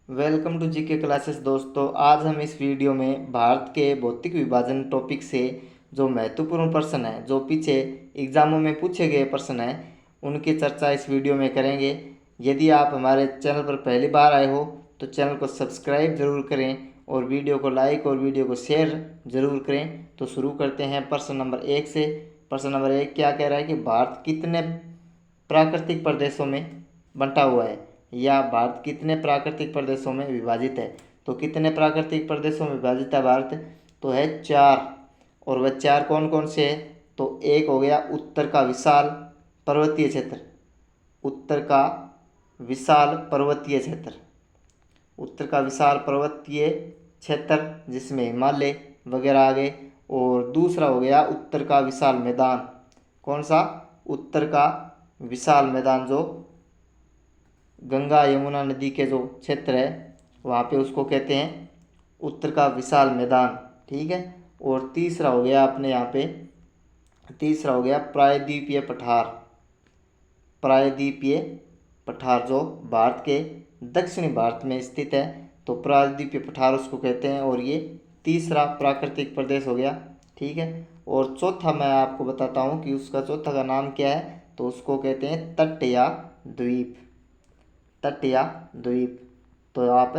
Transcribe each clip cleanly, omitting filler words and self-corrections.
Welcome to GK classes दोस्तों। आज हम इस वीडियो में भारत के भौतिक विभाजन टॉपिक से जो महत्वपूर्ण प्रश्न है, जो पीछे एग्जामों में पूछे गए प्रश्न हैं, उनकी चर्चा इस वीडियो में करेंगे। यदि आप हमारे चैनल पर पहली बार आए हो तो चैनल को सब्सक्राइब जरूर करें और वीडियो को लाइक और वीडियो को शेयर जरूर करें। तो शुरू करते हैं प्रश्न नंबर 1 से। प्रश्न नंबर 1 क्या कह रहा है कि भारत कितने प्राकृतिक प्रदेशों में बंटा हुआ है, या भारत कितने प्राकृतिक प्रदेशों में विभाजित है। तो कितने प्राकृतिक प्रदेशों में विभाजित है भारत, तो है 4। और वह 4 कौन कौन से है, तो एक हो गया उत्तर का विशाल पर्वतीय क्षेत्र। उत्तर का विशाल पर्वतीय क्षेत्र, उत्तर का विशाल पर्वतीय क्षेत्र जिसमें हिमालय वगैरह आ गए। और दूसरा हो गया उत्तर का विशाल मैदान। कौन सा, उत्तर का विशाल मैदान, जो गंगा यमुना नदी के जो क्षेत्र है वहाँ पे उसको कहते हैं उत्तर का विशाल मैदान। ठीक है। और तीसरा हो गया अपने यहाँ पे, तीसरा हो गया प्रायद्वीपीय पठार। प्रायद्वीपीय पठार जो भारत के दक्षिणी भारत में स्थित है, तो प्रायद्वीपीय पठार उसको कहते हैं। और ये तीसरा प्राकृतिक प्रदेश हो गया। ठीक है। और चौथा मैं आपको बताता हूँ कि उसका चौथा का नाम क्या है, तो उसको कहते हैं तट या द्वीप। तट या द्वीप। तो आप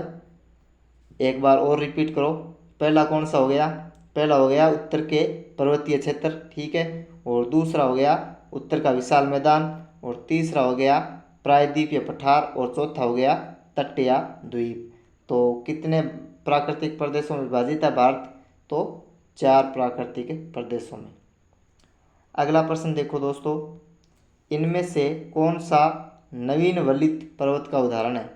एक बार और रिपीट करो। पहला कौन सा हो गया, पहला हो गया उत्तर के पर्वतीय क्षेत्र। ठीक है। और दूसरा हो गया उत्तर का विशाल मैदान। और तीसरा हो गया प्रायद्वीपीय पठार। और चौथा हो गया तट या द्वीप। तो कितने प्राकृतिक प्रदेशों में विभाजित है भारत, तो 4 प्राकृतिक प्रदेशों में। अगला प्रश्न देखो दोस्तों, इनमें से कौन सा नवीन वलित पर्वत का उदाहरण है।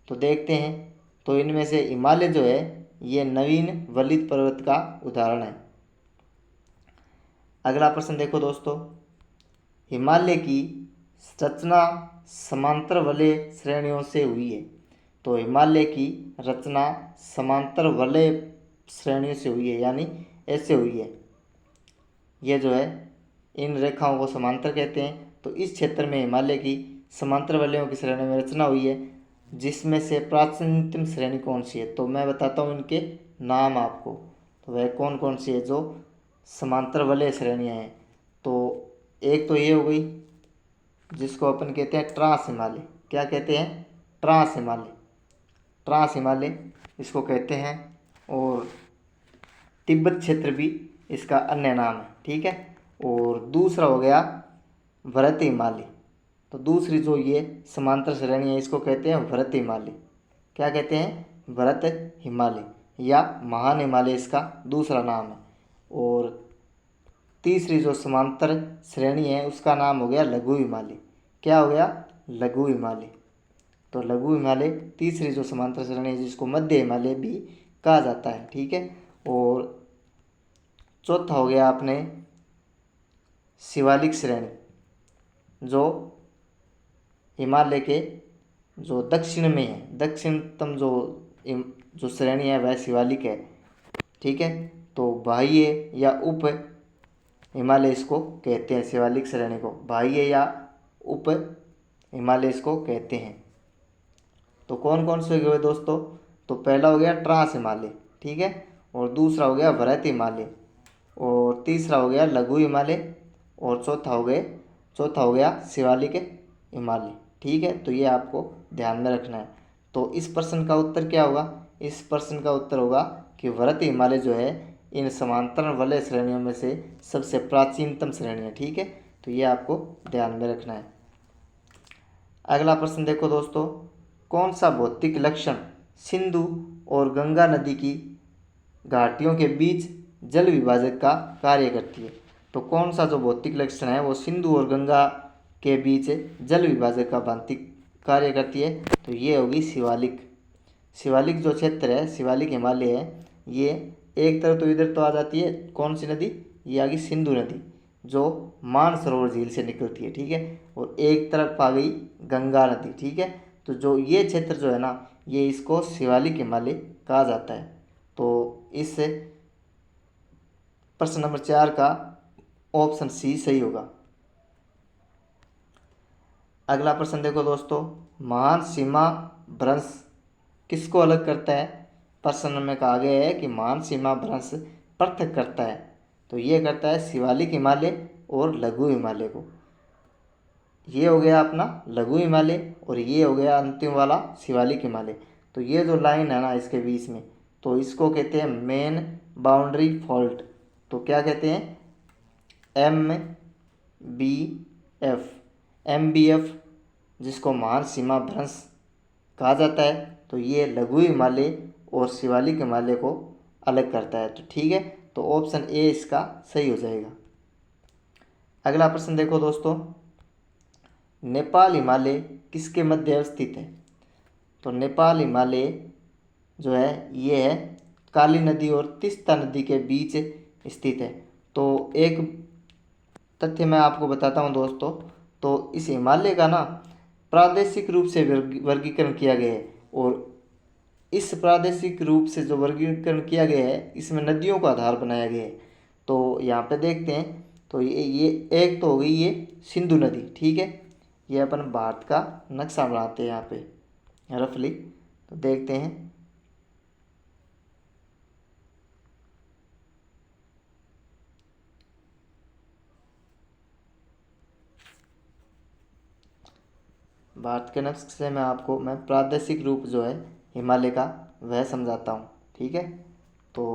तो देखते हैं। तो इनमें से हिमालय जो है ये नवीन वलित पर्वत का उदाहरण है। अगला प्रश्न देखो दोस्तों, हिमालय की रचना समांतर वलय श्रेणियों से हुई है। तो हिमालय की रचना समांतर वलय श्रेणियों से हुई है, यानी ऐसे हुई है। ये जो है इन रेखाओं को समांतर कहते हैं। तो इस क्षेत्र में हिमालय की समांतर वलयों की श्रेणी में रचना हुई है, जिसमें से प्राचीनतम श्रेणी कौन सी है। तो मैं बताता हूँ इनके नाम आपको। तो वह कौन कौन सी है जो समांतर वलय श्रेणियाँ हैं। तो एक तो ये हो गई जिसको अपन कहते हैं ट्रांस हिमालय। क्या कहते हैं, ट्रांस हिमालय। ट्रांस हिमालय इसको कहते हैं। और तिब्बत क्षेत्र भी इसका अन्य नाम है। ठीक है। और दूसरा हो गया भरत हिमालय। तो दूसरी जो ये समांतर श्रेणी है इसको कहते हैं भरत हिमालय। क्या कहते हैं, भरत हिमालय, या महान हिमालय इसका दूसरा नाम है। और तीसरी जो समांतर श्रेणी है उसका नाम हो गया लघु हिमालय। क्या हो गया, लघु हिमालय। तो लघु हिमालय तीसरी जो समांतर श्रेणी है, जिसको मध्य हिमालय भी कहा जाता है। ठीक है। और चौथा हो गया अपने शिवालिक श्रेणी, जो हिमालय के जो दक्षिण में है, दक्षिणतम जो श्रेणी है वह शिवालिक है। ठीक है। तो बाह्य या उप हिमालय इसको कहते हैं, शिवालिक श्रेणी को बाह्य या उप हिमालय इसको कहते हैं। तो कौन कौन से हुए दोस्तों, तो पहला हो गया ट्रांस हिमालय। ठीक है। और दूसरा हो गया भरत हिमालय। और तीसरा हो गया लघु हिमालय। और चौथा हो गया शिवालिक हिमालय। ठीक है। तो ये आपको ध्यान में रखना है। तो इस प्रश्न का उत्तर क्या होगा, इस प्रश्न का उत्तर होगा कि भरत हिमालय जो है इन समांतर वलय श्रेणियों में से सबसे प्राचीनतम श्रेणी है। ठीक है। तो ये आपको ध्यान में रखना है। अगला प्रश्न देखो दोस्तों, कौन सा भौतिक लक्षण सिंधु और गंगा नदी की घाटियों के बीच जल विभाजक का कार्य करती है। तो कौन सा जो भौतिक लक्षण है वो सिंधु और गंगा के बीच जल विभाजक का भांति कार्य करती है। तो ये होगी शिवालिक। शिवालिक जो क्षेत्र है, शिवालिक हिमालय है, ये एक तरफ तो इधर तो आ जाती है कौन सी नदी, ये आ गई सिंधु नदी जो मानसरोवर झील से निकलती है। ठीक है। और एक तरफ आ गई गंगा नदी। ठीक है। तो जो ये क्षेत्र जो है ना, ये इसको शिवालिक हिमालय कहा जाता है। तो इस प्रश्न नंबर 4 का ऑप्शन सी सही होगा। अगला प्रश्न देखो दोस्तों, महान सीमा भ्रंश किसको अलग करता है? प्रश्न में कहा गया है कि महान सीमा भ्रंश पृथक करता है, तो ये करता है शिवालिक हिमालय और लघु हिमालय को। ये हो गया अपना लघु हिमालय और ये हो गया अंतिम वाला शिवालिक हिमालय। तो ये जो लाइन है ना इसके बीच में, तो इसको कहते हैं मेन बाउंड्री फॉल्ट। तो क्या कहते हैं? MBF जिसको महान सीमा भ्रंश कहा जाता है। तो ये लघु हिमालय और शिवालिक हिमालय को अलग करता है। तो ठीक है, तो ऑप्शन ए इसका सही हो जाएगा। अगला प्रश्न देखो दोस्तों, नेपाल हिमालय किसके मध्य अवस्थित है? तो नेपाल हिमालय जो है ये है काली नदी और तीस्ता नदी के बीच स्थित है। तो एक तथ्य मैं आपको बताता हूँ दोस्तों, तो इस हिमालय का ना प्रादेशिक रूप से वर्गीकरण किया गया है, और इस प्रादेशिक रूप से जो वर्गीकरण किया गया है इसमें नदियों का आधार बनाया गया है। तो यहाँ पे देखते हैं, तो ये एक तो हो गई ये सिंधु नदी, ठीक है। ये अपन भारत का नक्शा बनाते हैं यहाँ पे रफली, तो देखते हैं। भारत के नक्शे में आपको मैं प्रादेशिक रूप जो है हिमालय का वह समझाता हूँ, ठीक है। तो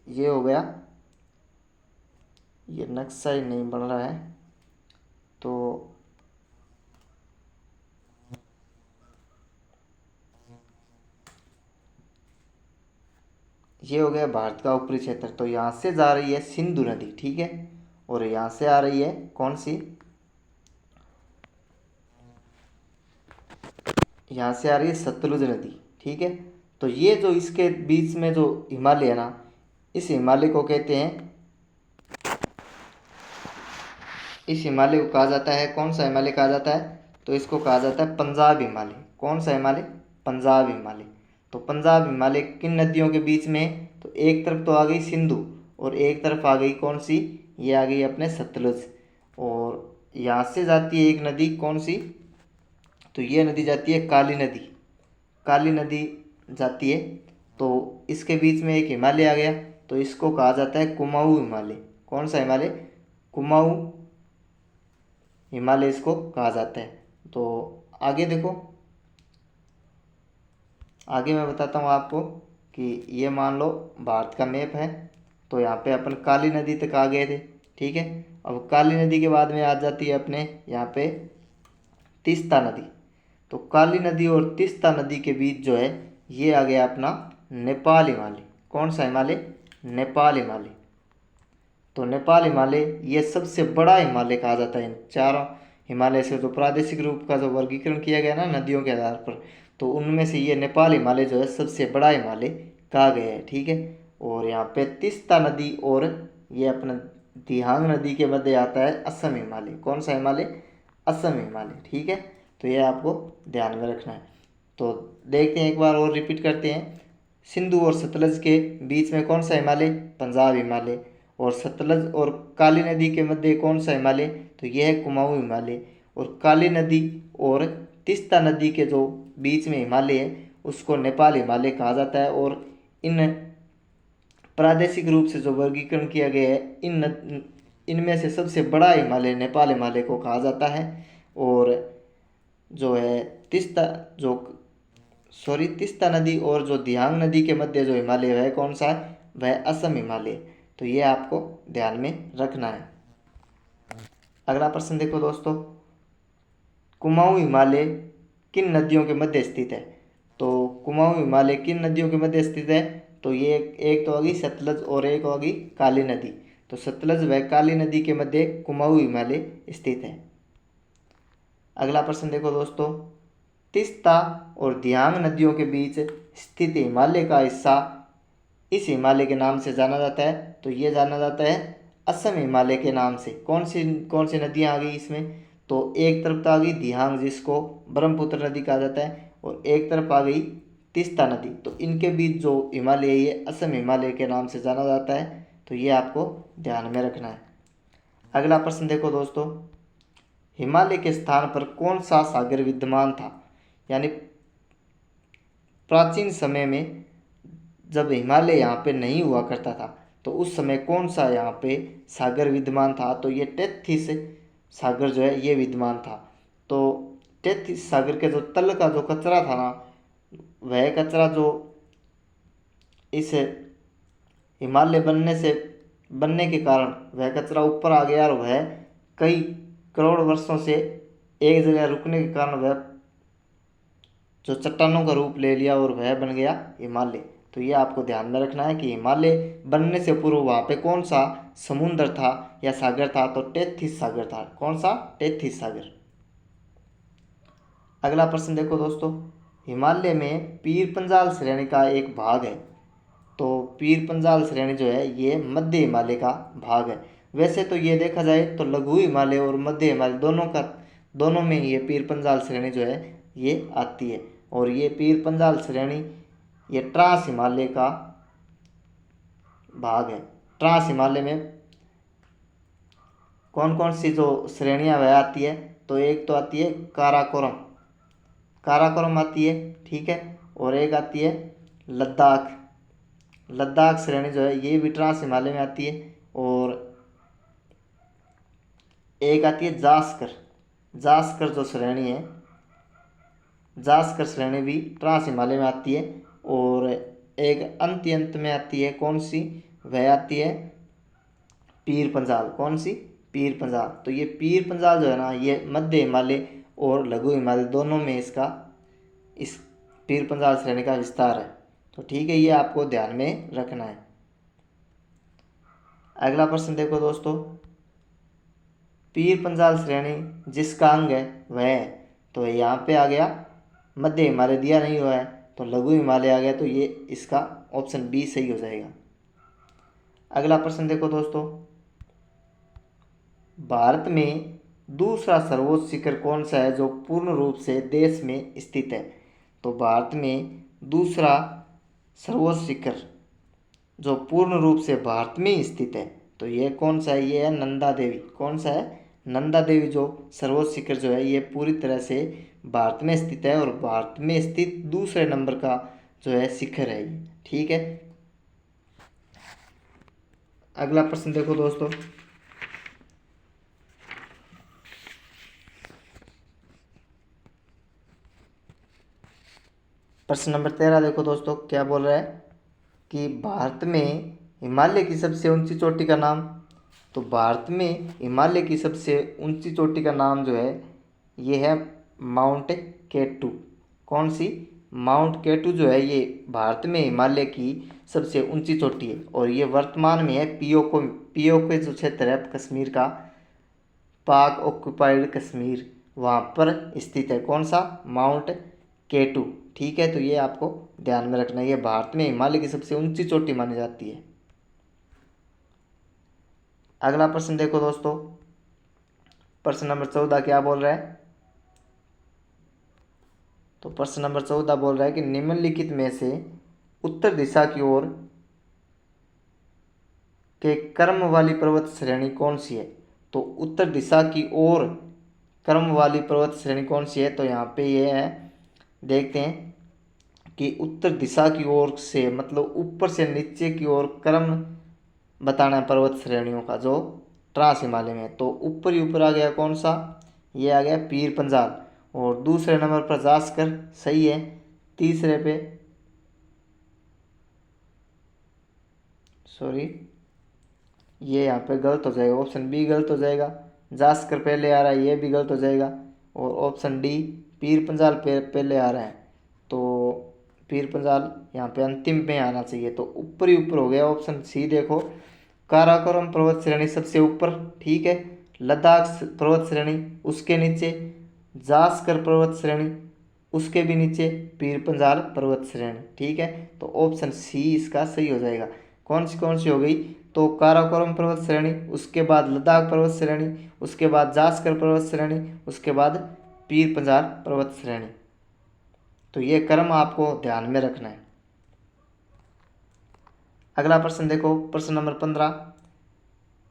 ये हो गया, ये नक्शा ही नहीं बन रहा है, तो ये हो गया भारत का ऊपरी क्षेत्र। तो यहाँ से जा रही है सिंधु नदी, ठीक है, और यहाँ से आ रही है कौन सी? यहाँ से आ रही है सतलुज नदी, ठीक है। तो ये जो इसके बीच में जो हिमालय है ना, इस हिमालय को कहते हैं, इस हिमालय को कहा जाता है, कौन सा हिमालय कहा जाता है? तो इसको कहा जाता है पंजाब हिमालय। कौन सा हिमालय? पंजाब हिमालय। तो पंजाब हिमालय किन नदियों के बीच में है? तो एक तरफ तो आ गई सिंधु और एक तरफ आ गई कौन सी? ये आ गई अपने सतलुज। और यहाँ से जाती है एक नदी, कौन सी? तो ये नदी जाती है काली नदी, काली नदी जाती है। तो इसके बीच में एक हिमालय आ गया, तो इसको कहा जाता है कुमाऊं हिमालय। कौन सा हिमालय? कुमाऊं हिमालय इसको कहा जाता है। तो आगे देखो, आगे मैं बताता हूँ आपको कि ये मान लो भारत का मैप है, तो यहाँ पे अपन काली नदी तक आ गए थे, ठीक है। अब काली नदी के बाद में आ जाती है अपने यहाँ पे तीस्ता नदी। तो काली नदी और तीस्ता नदी के बीच जो है ये आ गया अपना नेपाल हिमालय। कौन सा हिमालय? नेपाल हिमालय। तो नेपाल हिमालय ये सबसे बड़ा हिमालय कहा जाता है। इन चारों हिमालय से जो प्रादेशिक रूप का जो वर्गीकरण किया गया ना नदियों के आधार पर, तो उनमें से ये नेपाल हिमालय जो है सबसे बड़ा हिमालय कहा गया है, ठीक है। और यहाँ पे तीस्ता नदी और ये अपना दिहांग नदी के मध्य आता है असम हिमालय। कौन सा हिमालय? असम हिमालय, ठीक है। तो ये आपको ध्यान में रखना है। तो देखते हैं, एक बार और रिपीट करते हैं। सिंधु और सतलज के बीच में कौन सा हिमालय? पंजाब हिमालय। और सतलज और काली नदी के मध्य कौन सा हिमालय? तो यह है कुमाऊं हिमालय। और काली नदी और तीस्ता नदी के जो बीच में हिमालय है उसको नेपाल हिमालय कहा जाता है। और इन प्रादेशिक रूप से जो वर्गीकरण किया गया है इनमें से सबसे बड़ा हिमालय नेपाल हिमालय को कहा जाता है। और जो है तीस्ता नदी और जो दिहांग नदी के मध्य जो हिमालय है कौन सा है? वह असम हिमालय। तो ये आपको ध्यान में रखना है। अगला प्रश्न देखो दोस्तों, कुमाऊं हिमालय किन नदियों के मध्य स्थित है? तो कुमाऊं हिमालय किन नदियों के मध्य स्थित है? तो ये एक तो होगी सतलज और एक होगी काली नदी। तो सतलज व काली नदी के मध्य कुमाऊं हिमालय स्थित है। अगला प्रश्न देखो दोस्तों, तीस्ता और दिहांग नदियों के बीच स्थित हिमालय का हिस्सा इस हिमालय के नाम से जाना जाता है। तो ये जाना जाता है असम हिमालय के नाम से। कौन सी नदियाँ आ गई इसमें? तो एक तरफ तो आ गई दिहांग जिसको ब्रह्मपुत्र नदी कहा जाता है, और एक तरफ आ गई तीस्ता नदी। तो इनके बीच जो हिमालय है ये असम हिमालय के नाम से जाना जाता है। तो ये आपको ध्यान में रखना है। अगला प्रश्न देखो दोस्तों, हिमालय के स्थान पर कौन सा सागर विद्यमान था? यानी प्राचीन समय में जब हिमालय यहाँ पे नहीं हुआ करता था तो उस समय कौन सा यहाँ पे सागर विद्यमान था? तो ये टेथिस सागर जो है ये विद्यमान था। तो टेथिस सागर के जो तल का जो कचरा था ना, वह कचरा जो इस हिमालय बनने के कारण वह कचरा ऊपर आ गया और वह कई करोड़ वर्षों से एक जगह रुकने के कारण वह जो चट्टानों का रूप ले लिया और वह बन गया हिमालय। तो ये आपको ध्यान में रखना है कि हिमालय बनने से पूर्व वहाँ पे कौन सा समुद्र था या सागर था? तो टेथिस सागर था। कौन सा? टेथिस सागर। अगला प्रश्न देखो दोस्तों, हिमालय में पीर पंजाल श्रेणी का एक भाग है। तो पीर पंजाल श्रेणी जो है ये मध्य हिमालय का भाग है। वैसे तो ये देखा जाए तो लघु हिमालय और मध्य हिमालय दोनों में ये पीर पंजाल श्रेणी जो है ये आती है। और ये पीर पंजाल श्रेणी ये ट्रांस हिमालय का भाग है। ट्रांस हिमालय में कौन कौन सी जो श्रेणियाँ वह आती है? तो एक तो आती है काराकोरम आती है, ठीक है। और एक आती है लद्दाख श्रेणी जो है ये भी ट्रांस हिमालय में आती है। और एक आती है जास्कर जो श्रेणी है, जास्कर श्रेणी भी ट्रांस हिमालय में आती है। और एक अंत में आती है, कौन सी? वह आती है पीर पंजाल। कौन सी? पीर पंजाल। तो ये पीर पंजाल जो है ना ये मध्य हिमालय और लघु हिमालय दोनों में इस पीर पंजाल श्रेणी का विस्तार है। तो ठीक है, ये आपको ध्यान में रखना है। अगला प्रश्न देखो दोस्तों, पीर पंजाल श्रेणी जिसका अंग है वह है। तो यहाँ पे आ गया मध्य हिमालय, दिया नहीं हुआ है तो लघु हिमालय आ गया। तो ये इसका ऑप्शन बी सही हो जाएगा। अगला प्रश्न देखो दोस्तों, भारत में दूसरा सर्वोच्च शिखर कौन सा है जो पूर्ण रूप से देश में स्थित है? तो भारत में दूसरा सर्वोच्च शिखर जो पूर्ण रूप से भारत में ही स्थित है तो ये कौन सा है? ये है नंदा देवी। कौन सा है? नंदा देवी जो सर्वोच्च शिखर जो है ये पूरी तरह से भारत में स्थित है और भारत में स्थित दूसरे नंबर का जो है शिखर है ये, ठीक है। अगला प्रश्न देखो दोस्तों, प्रश्न नंबर 13 देखो दोस्तों, क्या बोल रहा है कि भारत में हिमालय की सबसे ऊंची चोटी का नाम? तो भारत में हिमालय की सबसे ऊंची चोटी का नाम जो है ये है माउंट केटू। कौन सी? माउंट केटू जो है ये भारत में हिमालय की सबसे ऊंची चोटी है और ये वर्तमान में है पीओके जो क्षेत्र है कश्मीर का, पाक ऑक्युपाइड कश्मीर, वहाँ पर स्थित है। कौन सा? माउंट केटू, ठीक है। तो ये आपको ध्यान में रखना है, ये भारत में हिमालय की सबसे ऊंची चोटी मानी जाती है। अगला प्रश्न देखो दोस्तों, प्रश्न नंबर 14 क्या बोल रहा है? तो प्रश्न नंबर 14 बोल रहा है कि निम्नलिखित में से उत्तर दिशा की ओर के क्रम वाली पर्वत श्रेणी कौन सी है? तो उत्तर दिशा की ओर क्रम वाली पर्वत श्रेणी कौन सी है? तो यहाँ पे ये है, देखते हैं कि उत्तर दिशा की ओर से मतलब ऊपर से नीचे की ओर क्रम बताना है पर्वत श्रेणियों का जो ट्रांस हिमालय में। तो ऊपर ही ऊपर आ गया कौन सा? ये आ गया पीर पंजाल। और दूसरे नंबर पर जास्कर सही है। तीसरे पे ये यहाँ पे गलत हो जाएगा, ऑप्शन बी गलत हो जाएगा। जास्कर पहले आ रहा है, ये भी गलत हो जाएगा। और ऑप्शन डी पीर पंजाल पहले आ रहा है तो पीर पंजाल यहाँ पे अंतिम में आना चाहिए। तो ऊपर ही ऊपर हो गया ऑप्शन सी। देखो, काराकोरम पर्वत श्रेणी सबसे ऊपर, ठीक है। लद्दाख पर्वत श्रेणी उसके नीचे, जास्कर पर्वत श्रेणी उसके भी नीचे, पीर पंजाल पर्वत श्रेणी, ठीक है। तो ऑप्शन सी इसका सही हो जाएगा। कौन सी हो गई? तो काराकोरम पर्वत श्रेणी, उसके बाद लद्दाख पर्वत श्रेणी, उसके बाद जास्कर पर्वत श्रेणी, उसके बाद पीर पंजाल पर्वत श्रेणी। तो ये क्रम आपको ध्यान में रखना है। अगला प्रश्न देखो, प्रश्न नंबर 15,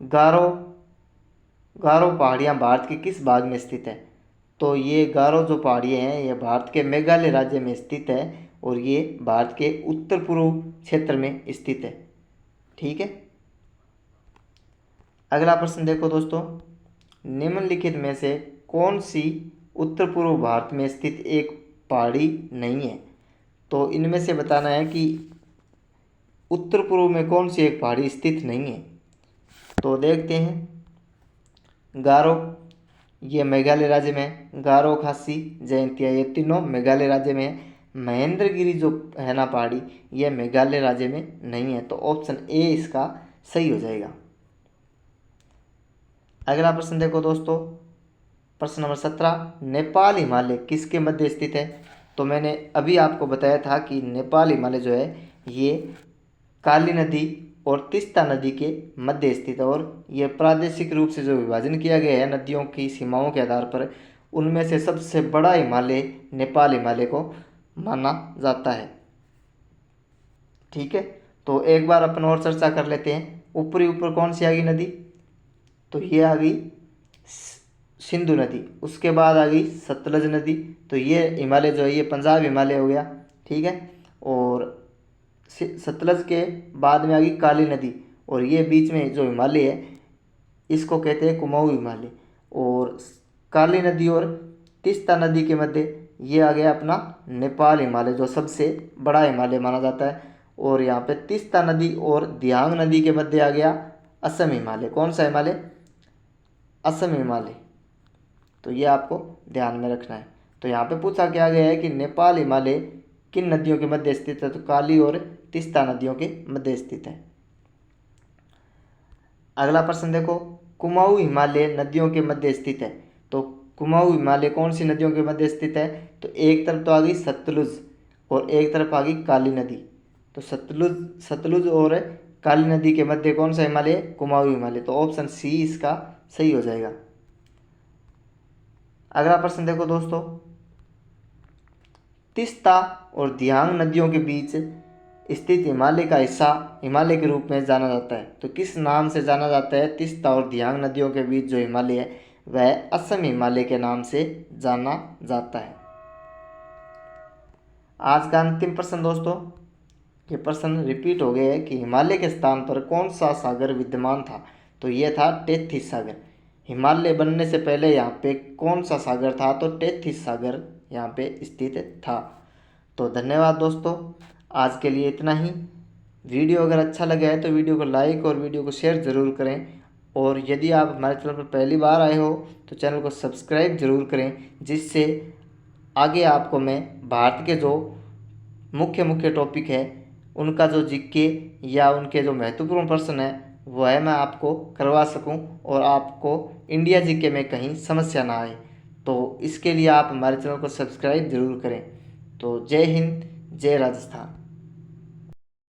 गारो पहाड़ियाँ भारत के किस भाग में स्थित है? तो ये गारो जो पहाड़ियाँ हैं ये भारत के मेघालय राज्य में स्थित है और ये भारत के उत्तर पूर्व क्षेत्र में स्थित है। ठीक है। अगला प्रश्न देखो दोस्तों, निम्नलिखित में से कौन सी उत्तर पूर्व भारत में स्थित एक पहाड़ी नहीं है? तो इनमें से बताना है कि उत्तर पूर्व में कौन सी एक पहाड़ी स्थित नहीं है। तो देखते हैं, गारो, ये मेघालय राज्य में है। गारो, खासी, जयंतिया, ये तीनों मेघालय राज्य में है। महेंद्रगिरी जो है ना पहाड़ी, ये मेघालय राज्य में नहीं है। तो ऑप्शन ए इसका सही हो जाएगा। अगला प्रश्न देखो दोस्तों, प्रश्न नंबर 17, नेपाल हिमालय किसके मध्य स्थित है? तो मैंने अभी आपको बताया था कि नेपाल हिमालय जो है ये काली नदी और तीस्ता नदी के मध्य स्थित है, और यह प्रादेशिक रूप से जो विभाजन किया गया है नदियों की सीमाओं के आधार पर, उनमें से सबसे बड़ा हिमालय नेपाल हिमालय को माना जाता है। ठीक है। तो एक बार अपन और चर्चा कर लेते हैं। ऊपरी ऊपर कौन सी आ गई नदी? तो ये आ गई सिंधु नदी। उसके बाद आ गई सतलज नदी। तो ये हिमालय जो है ये पंजाब हिमालय हो गया। ठीक है। और सतलज के बाद में आ गई काली नदी, और ये बीच में जो हिमालय है इसको कहते हैं कुमाऊं हिमालय। और काली नदी और तीस्ता नदी के मध्य ये आ गया अपना नेपाल हिमालय, जो सबसे बड़ा हिमालय माना जाता है। और यहाँ पे तीस्ता नदी और दियांग नदी के मध्य आ गया असम हिमालय। कौन सा हिमालय? असम हिमालय। तो ये आपको ध्यान में रखना है। तो यहाँ पे पूछा क्या गया है कि नेपाल हिमालय किन नदियों के मध्य स्थित है? तो काली और तीस्ता नदियों के मध्य स्थित है। अगला प्रश्न देखो, कुमाऊं हिमालय नदियों के मध्य स्थित है। तो कुमाऊं हिमालय कौन सी नदियों के मध्य स्थित है? तो एक तरफ तो आ गई सतलुज और एक तरफ आ गई काली नदी। तो सतलुज और काली नदी के मध्य कौन सा हिमालय है? कुमाऊं हिमालय। तो ऑप्शन सी इसका सही हो जाएगा। अगला प्रश्न देखो दोस्तों, तीस्ता और दियांग नदियों के बीच स्थित हिमालय का हिस्सा हिमालय के रूप में जाना जाता है। तो किस नाम से जाना जाता है? तीस्ता और दियांग नदियों के बीच जो हिमालय है वह असम हिमालय के नाम से जाना जाता है। आज का अंतिम प्रश्न दोस्तों, ये प्रश्न रिपीट हो गया है कि हिमालय के स्थान पर कौन सा सागर विद्यमान था? तो ये था टेथिस सागर। हिमालय बनने से पहले यहाँ पे कौन सा सागर था? तो टेथिस सागर यहाँ पे स्थित था। तो धन्यवाद दोस्तों, आज के लिए इतना ही। वीडियो अगर अच्छा लगा है तो वीडियो को लाइक और वीडियो को शेयर ज़रूर करें, और यदि आप हमारे चैनल पर पहली बार आए हो तो चैनल को सब्सक्राइब ज़रूर करें, जिससे आगे आपको मैं भारत के जो मुख्य टॉपिक है उनका जो जीके या उनके जो महत्वपूर्ण प्रश्न है वह मैं आपको करवा सकूं, और आपको इंडिया जीके में कहीं समस्या ना आए। तो इसके लिए आप हमारे चैनल को सब्सक्राइब ज़रूर करें। तो जय हिंद, जय राजस्थान।